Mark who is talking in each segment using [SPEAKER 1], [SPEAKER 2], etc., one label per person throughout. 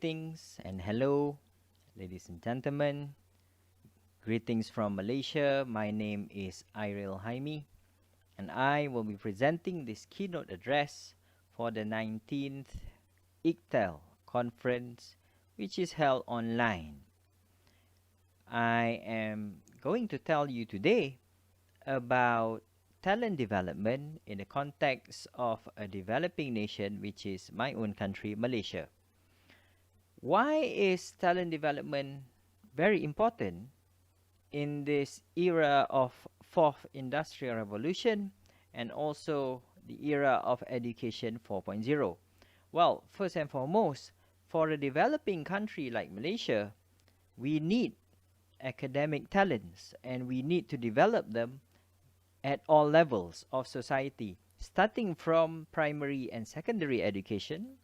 [SPEAKER 1] Greetings and hello, ladies and gentlemen. Greetings from Malaysia. My name is Airil Haimi, and I will be presenting this keynote address for the 19th ICTEL conference, which is held online. I am going to tell you today about talent development in the context of a developing nation, which is my own country, Malaysia. Why is talent development very important in this era of fourth industrial revolution and also the era of education 4.0? Well, first and foremost, for a developing country like Malaysia, we need academic talents and we need to develop them at all levels of society, starting from primary and secondary education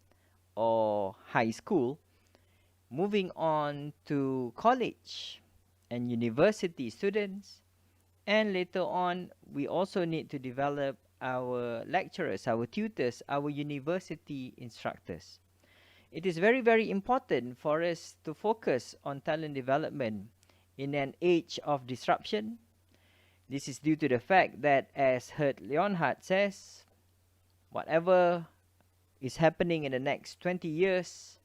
[SPEAKER 1] or high school, moving on to college and university students, and later on we also need to develop our lecturers, our tutors, our university instructors. It is very important for us to focus on talent development in an age of disruption. This is due to the fact that, as Herd Leonhardt says, whatever is happening in the next 20 years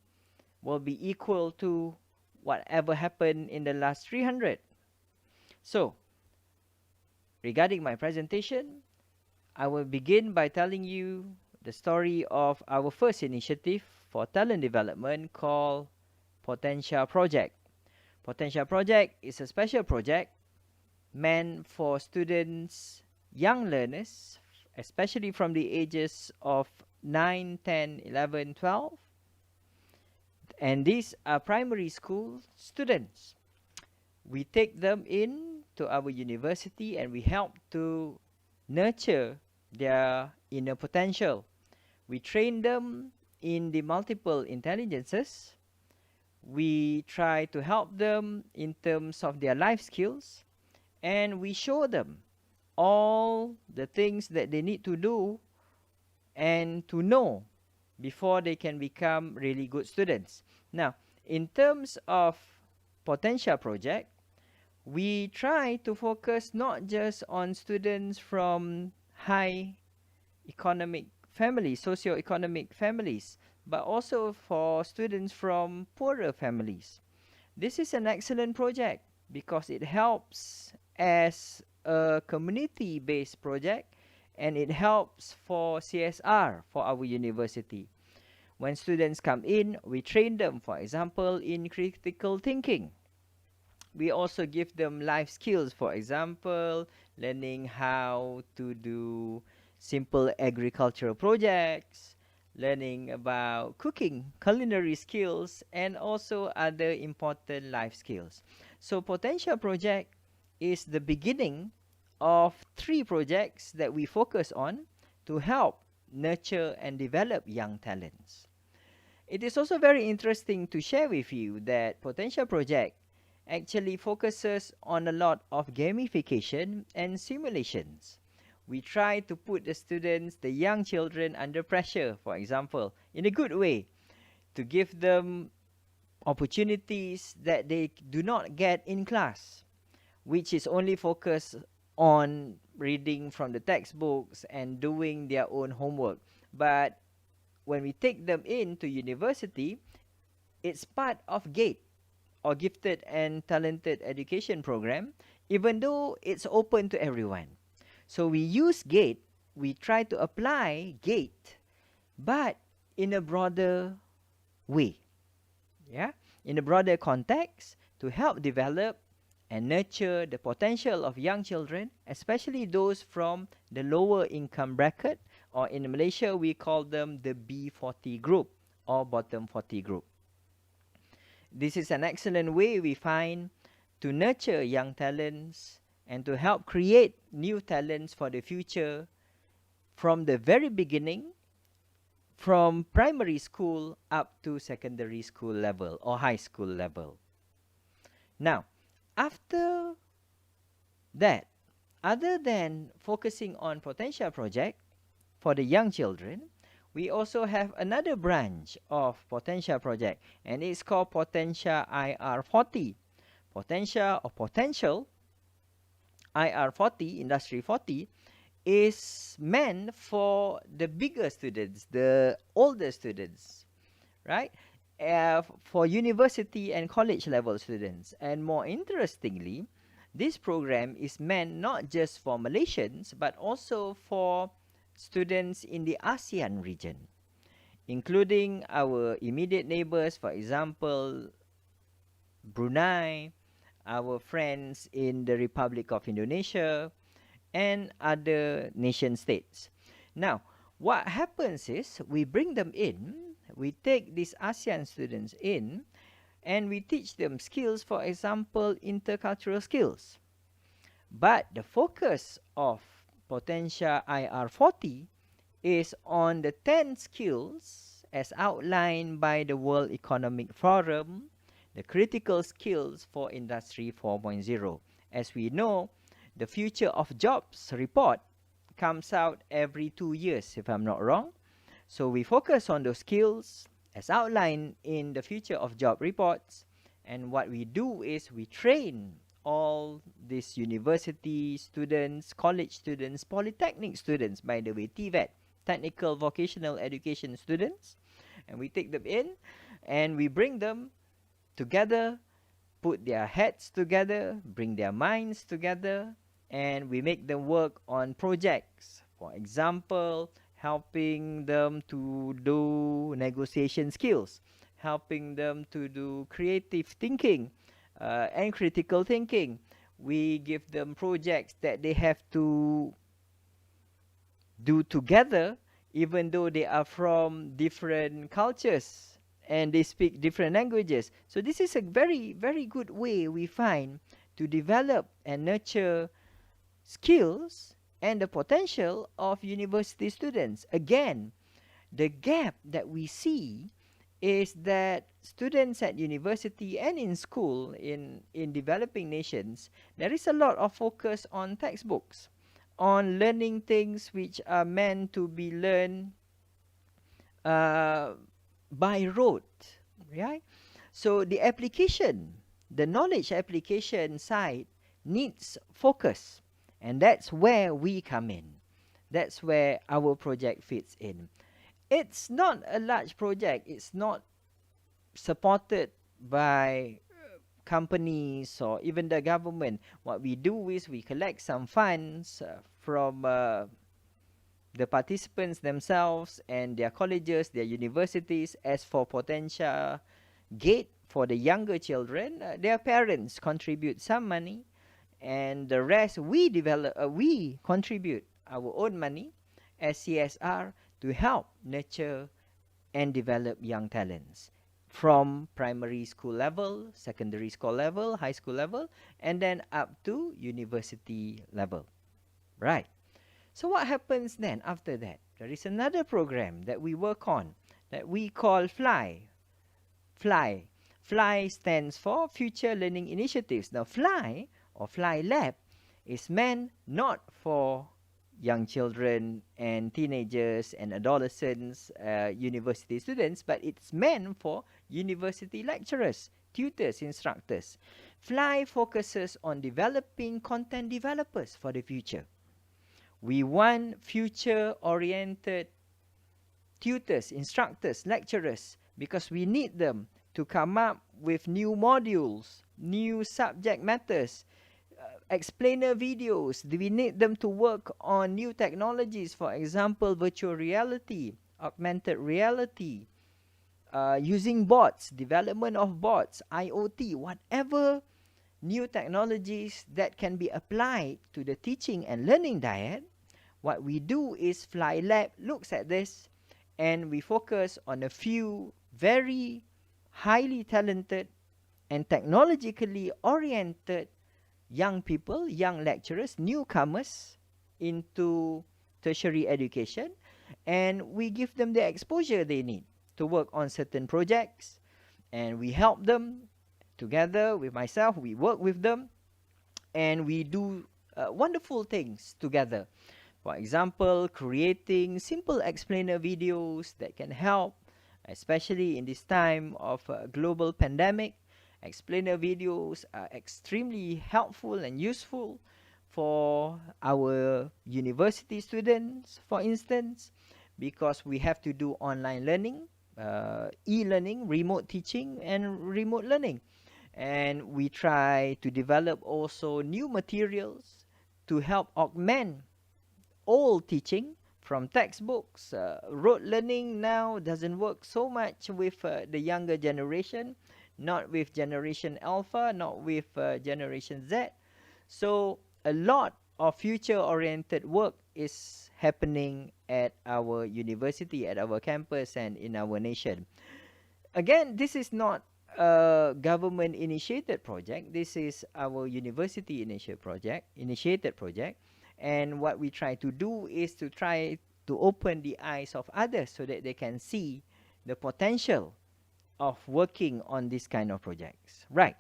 [SPEAKER 1] will be equal to whatever happened in the last 300. So, regarding my presentation, I will begin by telling you the story of our first initiative for talent development called Potential Project. Potential Project is a special project meant for students, young learners, especially from the ages of 9, 10, 11, 12. And these are primary school students. We take them in to our university and we help to nurture their inner potential. We train them in the multiple intelligences. We try to help them in terms of their life skills, and we show them all the things that they need to do and to know before they can become really good students. Now, in terms of Potential Project, we try to focus not just on students from high economic families, socio-economic families, but also for students from poorer families. This is an excellent project because it helps as a community-based project, and it helps for CSR for our university. When students come in, we train them, for example, in critical thinking. We also give them life skills, for example, learning how to do simple agricultural projects, learning about cooking, culinary skills, and also other important life skills. So Potential Project is the beginning of 3 projects that we focus on to help nurture and develop young talents. It is also very interesting to share with you that Potential Project actually focuses on a lot of gamification and simulations. We try to put the students, the young children, under pressure, for example, in a good way, to give them opportunities that they do not get in class, which is only focused on reading from the textbooks and doing their own homework. But when we take them into university, it's part of GATE, or Gifted and Talented Education Program, even though it's open to everyone. So we use GATE, we try to apply GATE, but in a broader way, in a broader context, to help develop and nurture the potential of young children, especially those from the lower income bracket, or in Malaysia we call them the B40 group or bottom 40 group. This is an excellent way we find to nurture young talents and to help create new talents for the future from the very beginning, from primary school up to secondary school level or high school level. Now, after that, other than focusing on Potential Project for the young children, we also have another branch of Potentia project, and it's called Potentia IR40. Potential IR40, Industry 40, is meant for the bigger students, the older students, right? For university and college level students. And more interestingly, this program is meant not just for Malaysians, but also for students in the ASEAN region, including our immediate neighbors, for example, Brunei, our friends in the Republic of Indonesia, and other nation states. Now, what happens is we bring them in, we take these ASEAN students in, and we teach them skills, for example, intercultural skills. But the focus of Potentia IR40 is on the 10 skills as outlined by the World Economic Forum, the critical skills for Industry 4.0. As we know, the Future of Jobs report comes out every 2 years, if I'm not wrong. So we focus on those skills as outlined in the Future of Job reports. And what we do is we train all these university students, college students, polytechnic students, by the way, TVET, Technical Vocational Education students. And we take them in and we bring them together, put their heads together, bring their minds together, and we make them work on projects. For example, helping them to do negotiation skills, helping them to do creative thinking and critical thinking. We give them projects that they have to do together, even though they are from different cultures and they speak different languages. So this is a very, very good way we find to develop and nurture skills and the potential of university students. Again, the gap that we see is that students at university and in school in developing nations, there is a lot of focus on textbooks, on learning things which are meant to be learned by rote, right? So the application, the knowledge application side needs focus. And that's where we come in. That's where our project fits in. It's not a large project. It's not supported by companies or even the government. What we do is we collect some funds from the participants themselves and their colleges, their universities. As for Potentia Gate, for the younger children, their parents contribute some money, and the rest we contribute our own money as CSR to help nurture and develop young talents from primary school level, secondary school level, high school level, and then up to university level. Right. So what happens then after that? There is another program that we work on that we call FLY. FLY stands for Future Learning Initiatives. Now FLY or Fly Lab is meant not for young children and teenagers and adolescents, university students, but it's meant for university lecturers, tutors, instructors. FLY focuses on developing content developers for the future. We want future-oriented tutors, instructors, lecturers, because we need them to come up with new modules, new subject matters, explainer videos. We need them to work on new technologies, for example, virtual reality, augmented reality, using bots, development of bots, IoT, whatever new technologies that can be applied to the teaching and learning diet. What we do is FLY Lab looks at this, and we focus on a few very highly talented and technologically oriented young people, young lecturers, newcomers into tertiary education, and we give them the exposure they need to work on certain projects, and we help them together with myself. We work with them and we do wonderful things together. For example, creating simple explainer videos that can help, especially in this time of a global pandemic. Explainer videos are extremely helpful and useful for our university students, for instance, because we have to do online learning, e-learning, remote teaching, and remote learning. And we try to develop also new materials to help augment old teaching from textbooks. Rote learning now doesn't work so much with the younger generation, not with Generation Alpha, not with Generation Z. So a lot of future-oriented work is happening at our university, at our campus, and in our nation. Again, this is not a government-initiated project. This is our university initiated project. And what we try to do is to try to open the eyes of others so that they can see the potential of working on this kind of projects. Right.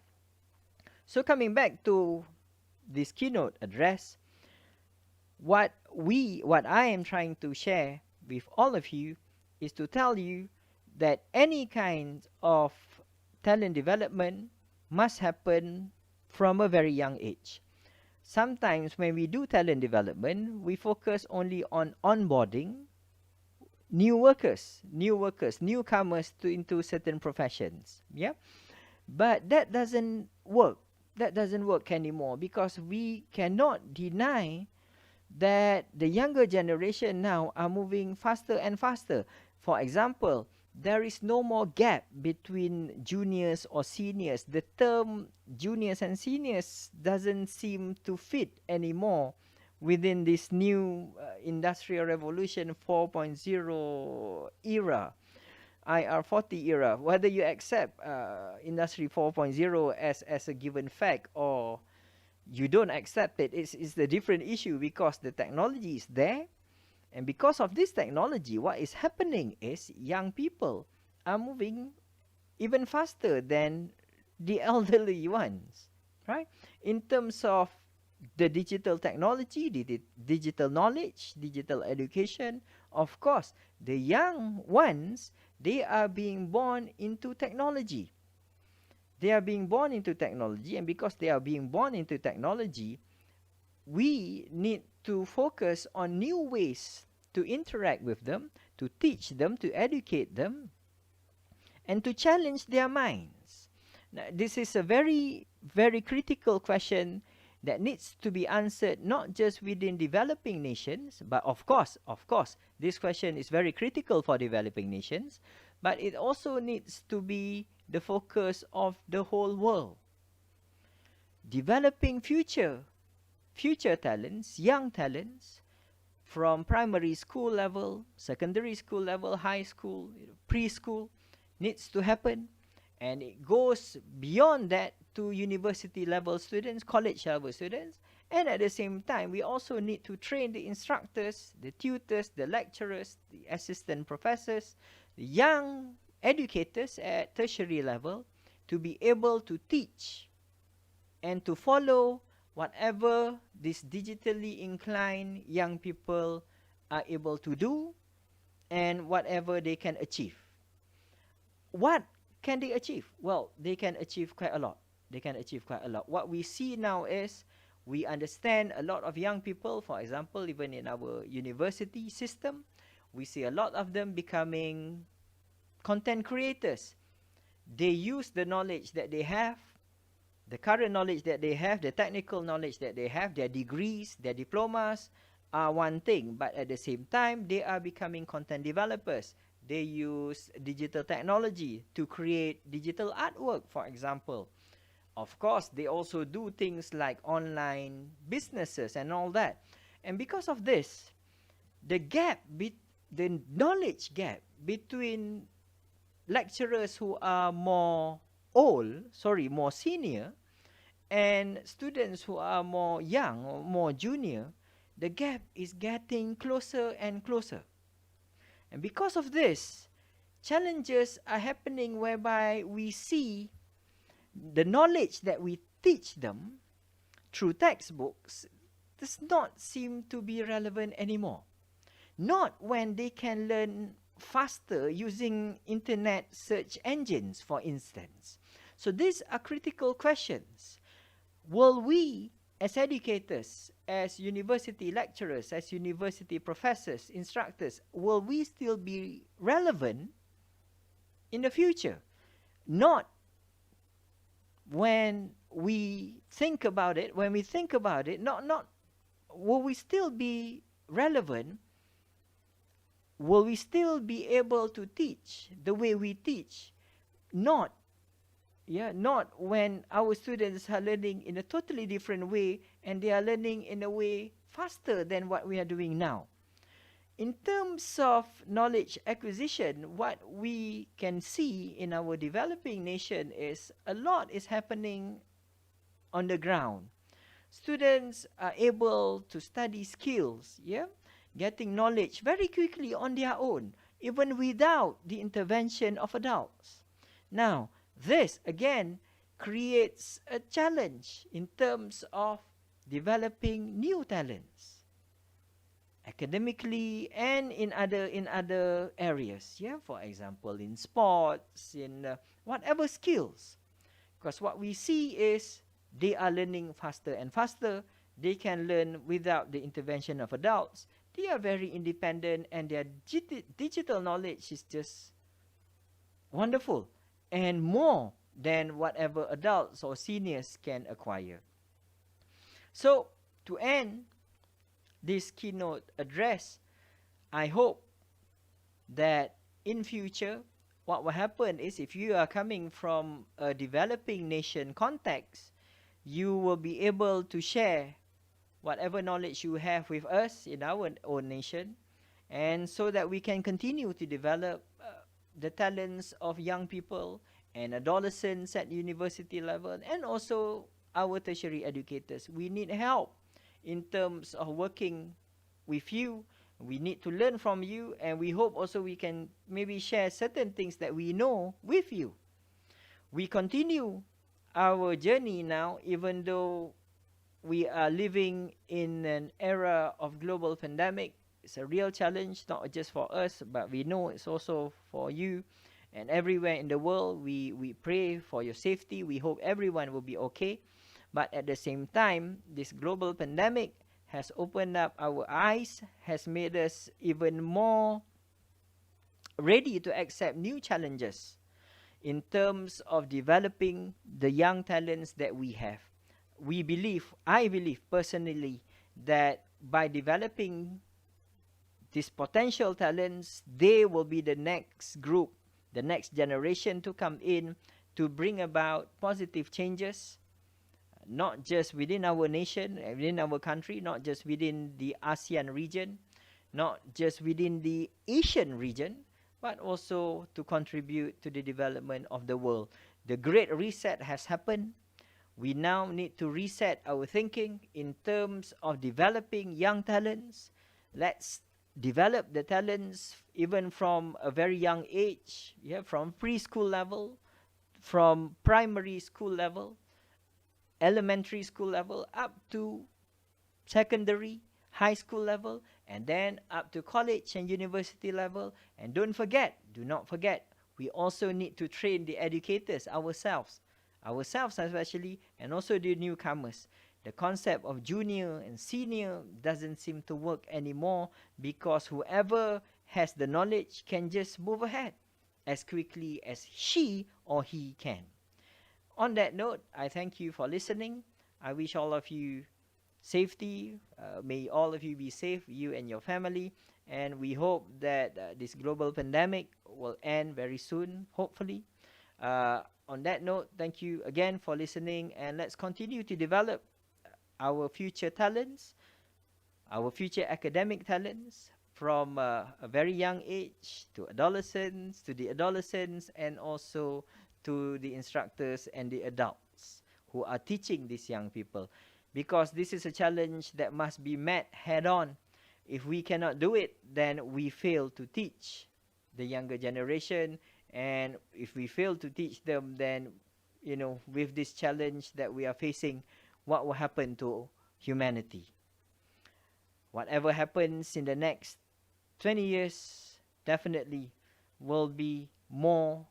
[SPEAKER 1] So coming back to this keynote address, what I am trying to share with all of you is to tell you that any kind of talent development must happen from a very young age. Sometimes when we do talent development, we focus only on onboarding newcomers into certain professions. Yeah, but that doesn't work. That doesn't work anymore because we cannot deny that the younger generation now are moving faster and faster. For example, there is no more gap between juniors or seniors. The term juniors and seniors doesn't seem to fit anymore within this new industrial revolution 4.0 era, IR40 era. Whether you accept industry 4.0 as a given fact or you don't accept it, it's the different issue because the technology is there. And because of this technology, what is happening is young people are moving even faster than the elderly ones, right? In terms of the digital technology, the digital knowledge, digital education, of course, the young ones, they are being born into technology. They are being born into technology, and because they are being born into technology, we need to focus on new ways to interact with them, to teach them, to educate them, and to challenge their minds. Now, this is a very, very critical question that needs to be answered not just within developing nations, but of course, this question is very critical for developing nations, but it also needs to be the focus of the whole world. Developing future talents, young talents, from primary school level, secondary school level, high school, preschool, needs to happen. And it goes beyond that to university level students, college level students. And at the same time, we also need to train the instructors, the tutors, the lecturers, the assistant professors, the young educators at tertiary level to be able to teach and to follow whatever these digitally inclined young people are able to do and whatever they can achieve. What can they achieve? Well, they can achieve quite a lot. What we see now is we understand a lot of young people, for example, even in our university system, we see a lot of them becoming content creators. They use the knowledge that they have, the current knowledge that they have, the technical knowledge that they have, their degrees, their diplomas are one thing, but at the same time, they are becoming content developers. They use digital technology to create digital artwork, for example. Of course, they also do things like online businesses and all that. And because of this, the knowledge gap between lecturers who are more senior, and students who are more young or more junior, the gap is getting closer and closer. And because of this, challenges are happening whereby we see the knowledge that we teach them through textbooks does not seem to be relevant anymore. Not when they can learn faster using internet search engines, for instance. So these are critical questions. Will we, as educators, as university lecturers, as university professors, instructors, will we still be relevant in the future? Not when we think about it, not will we still be relevant? Will we still be able to teach the way we teach? Not, not when our students are learning in a totally different way and they are learning in a way faster than what we are doing now. In terms of knowledge acquisition, what we can see in our developing nation is a lot is happening on the ground. Students are able to study skills, getting knowledge very quickly on their own, even without the intervention of adults. Now, this again creates a challenge in terms of developing new talents, academically and in other areas. For example, in sports, in whatever skills. Because what we see is they are learning faster and faster. They can learn without the intervention of adults. They are very independent, and their digital knowledge is just wonderful and more than whatever adults or seniors can acquire. So, to end this keynote address, I hope that in future, what will happen is if you are coming from a developing nation context, you will be able to share whatever knowledge you have with us in our own nation, and so that we can continue to develop the talents of young people and adolescents at university level, and also our tertiary educators. We need help in terms of working with you. We need to learn from you, and we hope also we can maybe share certain things that we know with you. We continue our journey now, even though we are living in an era of global pandemic. It's a real challenge, not just for us, but we know it's also for you and everywhere in the world. We pray for your safety. We hope everyone will be okay. But at the same time, this global pandemic has opened up our eyes, has made us even more ready to accept new challenges in terms of developing the young talents that we have. I believe personally, that by developing these potential talents, they will be the next group, the next generation to come in to bring about positive changes, not just within our nation, within our country, not just within the ASEAN region, not just within the Asian region, but also to contribute to the development of the world. The Great Reset has happened. We now need to reset our thinking in terms of developing young talents. Let's develop the talents even from a very young age, from preschool level, from primary school level, elementary school level, up to secondary, high school level, and then up to college and university level. And do not forget, we also need to train the educators ourselves especially, and also the newcomers. The concept of junior and senior doesn't seem to work anymore, because whoever has the knowledge can just move ahead as quickly as she or he can. On that note, I thank you for listening. I wish all of you safety. May all of you be safe, you and your family. And we hope that this global pandemic will end very soon, hopefully. On that note, thank you again for listening, and let's continue to develop our future talents, our future academic talents, from a very young age to adolescents, to the adolescents, and also to the instructors and the adults who are teaching these young people. Because this is a challenge that must be met head on. If we cannot do it, then we fail to teach the younger generation. And if we fail to teach them, then, with this challenge that we are facing, what will happen to humanity? Whatever happens in the next 20 years definitely will be more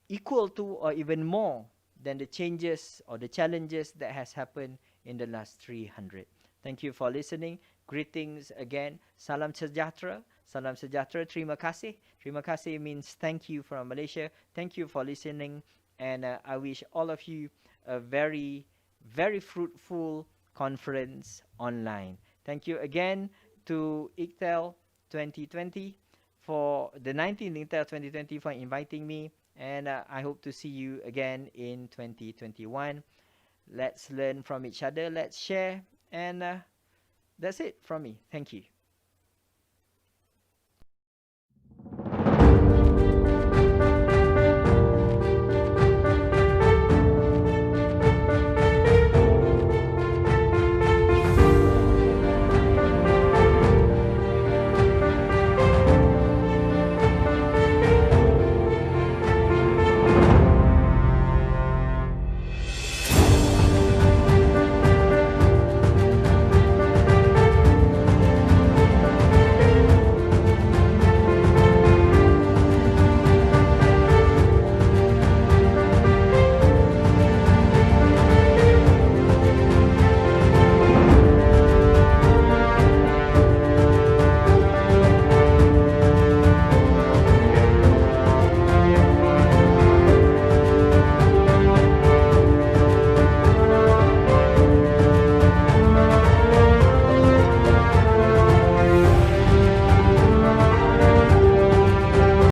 [SPEAKER 1] equal to or even more than the changes or the challenges that has happened in the last 300. Thank you for listening. Greetings again. Salam sejahtera. Salam sejahtera. Terima kasih. Terima kasih means thank you from Malaysia. Thank you for listening. And I wish all of you a very, very fruitful conference online. Thank you again to ICTEL 2020 for the 19th ICTEL 2020 for inviting me. And I hope to see you again in 2021. Let's learn from each other. Let's share. And that's it from me. Thank you.